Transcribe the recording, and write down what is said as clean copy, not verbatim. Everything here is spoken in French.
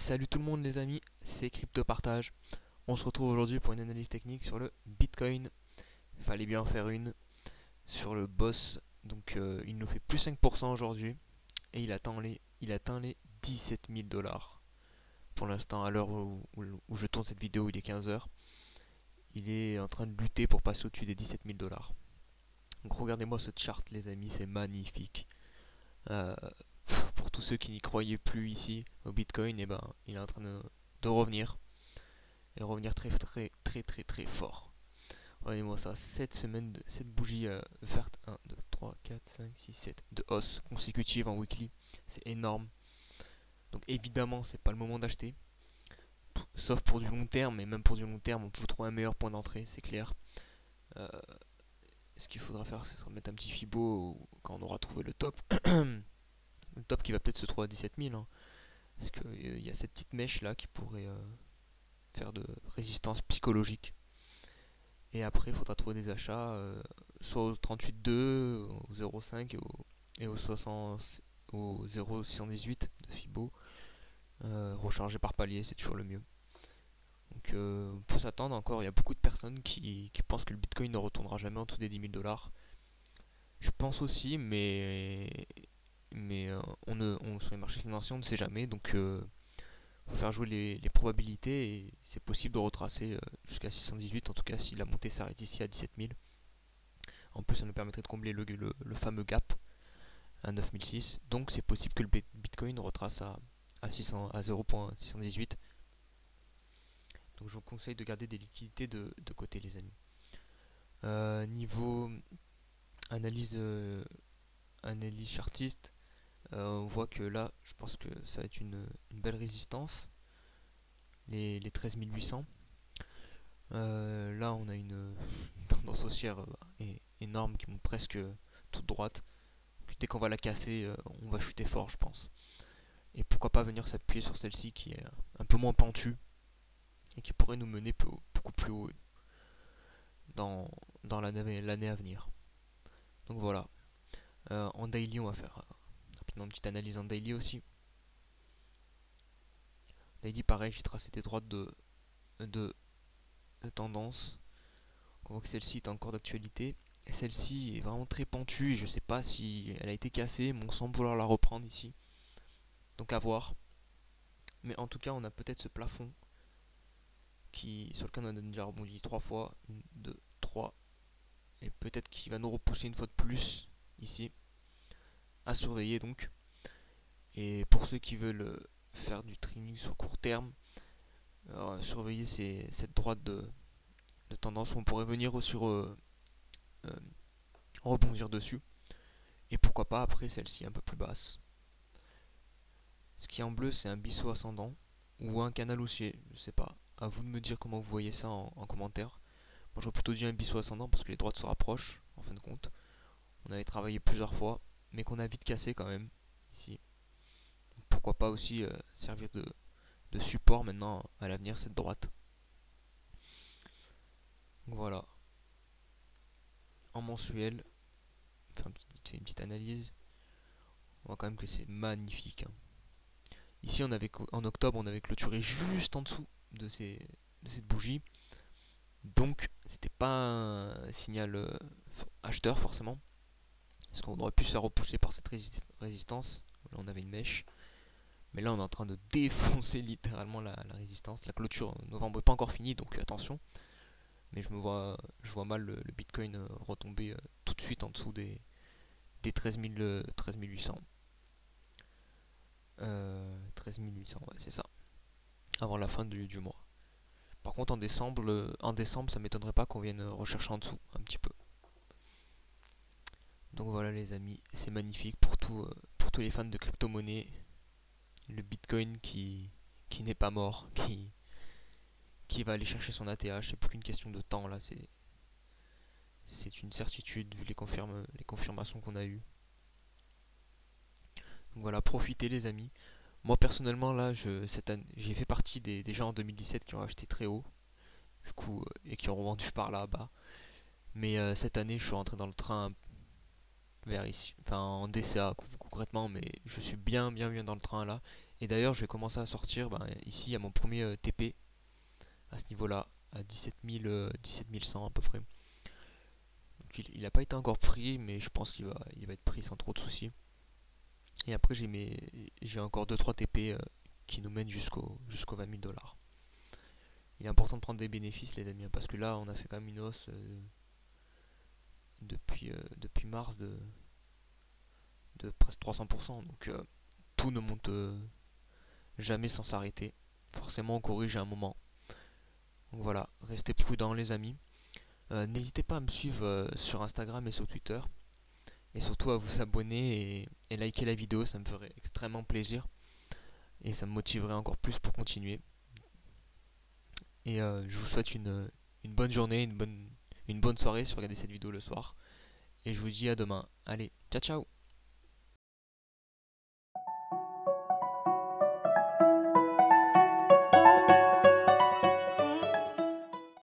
Salut tout le monde les amis, c'est Crypto Partage. On se retrouve aujourd'hui pour une analyse technique sur le Bitcoin. Il fallait bien en faire une sur le boss. Donc il nous fait plus 5% aujourd'hui et il atteint les 17 000 dollars. Pour l'instant, à l'heure où je tourne cette vidéo, il est 15 heures. Il est en train de lutter pour passer au-dessus des 17 000 dollars. Donc regardez-moi ce chart les amis, c'est magnifique. Euh, pour tous ceux qui n'y croyaient plus ici au Bitcoin, et ben, il est en train de revenir. Et revenir très très très très très fort. Regardez-moi ça, cette bougie verte, 1, 2, 3, 4, 5, 6, 7 de hausse consécutive en weekly, c'est énorme. Donc évidemment, c'est pas le moment d'acheter, sauf pour du long terme, mais même pour du long terme, on peut trouver un meilleur point d'entrée, c'est clair. Euh, Ce qu'il faudra faire, c'est se remettre un petit Fibo quand on aura trouvé le top. Le top qui va peut-être se trouver à 17 000, hein, parce qu'il y a cette petite mèche là qui pourrait faire de résistance psychologique. Et après, il faudra trouver des achats soit au 38,2, au 0,5 et au 60, au 0,618 de Fibo. Rechargé par palier, c'est toujours le mieux. Donc, on peut s'attendre encore. Il y a beaucoup de personnes qui pensent que le Bitcoin ne retournera jamais en dessous des 10 000 dollars. Je pense aussi, mais sur les marchés financiers, on ne sait jamais. Donc, faut faire jouer les probabilités et c'est possible de retracer jusqu'à 618, en tout cas si la montée s'arrête ici à 17 000. En plus, ça nous permettrait de combler le fameux gap à 9006. Donc, c'est possible que le Bitcoin retrace à 0.618. Donc, je vous conseille de garder des liquidités de côté, les amis. Niveau analyse, analyse chartiste, on voit que là, je pense que ça va être une belle résistance, les 13 800. Là, on a une tendance haussière énorme qui monte presque toute droite. Dès qu'on va la casser, on va chuter fort, je pense. Et pourquoi pas venir s'appuyer sur celle-ci qui est un peu moins pentue et qui pourrait nous mener beaucoup plus haut dans, dans l'année à venir. Donc voilà. En daily, on va faire rapidement une petite analyse en daily aussi. Daily, pareil, j'ai tracé des droites de, de tendance. On voit que celle-ci est encore d'actualité. Et celle-ci est vraiment très pentue. Je sais pas si elle a été cassée, mais on semble vouloir la reprendre ici. Donc à voir. Mais en tout cas, on a peut-être ce plafond sur lequel on a déjà rebondi 3 fois. 1, 2, 3. Et peut-être qu'il va nous repousser une fois de plus ici. À surveiller donc. Et pour ceux qui veulent faire du trading sur court terme, surveiller cette droite de tendance où on pourrait venir sur euh, rebondir dessus. Et pourquoi pas après celle-ci un peu plus basse. Ce qui est en bleu, c'est un biseau ascendant ou un canal haussier. Je sais pas. À vous de me dire comment vous voyez ça en commentaire. Moi, j'aurais plutôt dit un biseau ascendant parce que les droites se rapprochent en fin de compte. On avait travaillé plusieurs fois, mais qu'on a vite cassé quand même ici. Donc, pourquoi pas aussi servir de support maintenant à l'avenir cette droite. Donc voilà. En mensuel, enfin, une petite analyse. On voit quand même que c'est magnifique, hein. Ici, en octobre, on avait clôturé juste en dessous de cette bougie. Donc, c'était pas un signal acheteur forcément. Parce qu'on aurait pu se faire repousser par cette résistance. Là, on avait une mèche. Mais là, on est en train de défoncer littéralement la résistance. La clôture novembre n'est pas encore finie, donc attention. Mais je vois mal le Bitcoin retomber tout de suite en dessous des 13 800. 13 800, ouais, c'est ça. Avant la fin du mois. Par contre, en décembre, ça m'étonnerait pas qu'on vienne rechercher en dessous un petit peu. Donc voilà les amis, c'est magnifique pour tous les fans de crypto-monnaie. Le Bitcoin qui n'est pas mort, qui va aller chercher son ATH, c'est plus qu'une question de temps là, c'est une certitude vu les confirmations qu'on a eues. Donc voilà, profitez les amis. Moi personnellement là, j'ai fait partie des gens en 2017 qui ont acheté très haut, du coup, et qui ont revendu par là-bas. Mais cette année, je suis rentré dans le train vers ici, enfin en DCA concrètement, mais je suis bien dans le train là, Et d'ailleurs, je vais commencer à sortir, ici, il y a mon premier TP à ce niveau-là, à 17 100 à peu près. Donc il n'a pas été encore pris, mais je pense il va être pris sans trop de soucis. Et après, j'ai encore 2-3 TP qui nous mènent jusqu'aux 20 000 dollars. Il est important de prendre des bénéfices, les amis, hein, parce que là, on a fait quand même une hausse depuis mars de presque 300%. Donc tout ne monte jamais sans s'arrêter. Forcément, on corrige à un moment. Donc voilà, restez prudents, les amis. N'hésitez pas à me suivre sur Instagram et sur Twitter. Et surtout à vous abonner et liker la vidéo, ça me ferait extrêmement plaisir. Et ça me motiverait encore plus pour continuer. Et je vous souhaite une bonne journée, une bonne soirée si vous regardez cette vidéo le soir. Et je vous dis à demain. Allez, ciao ciao!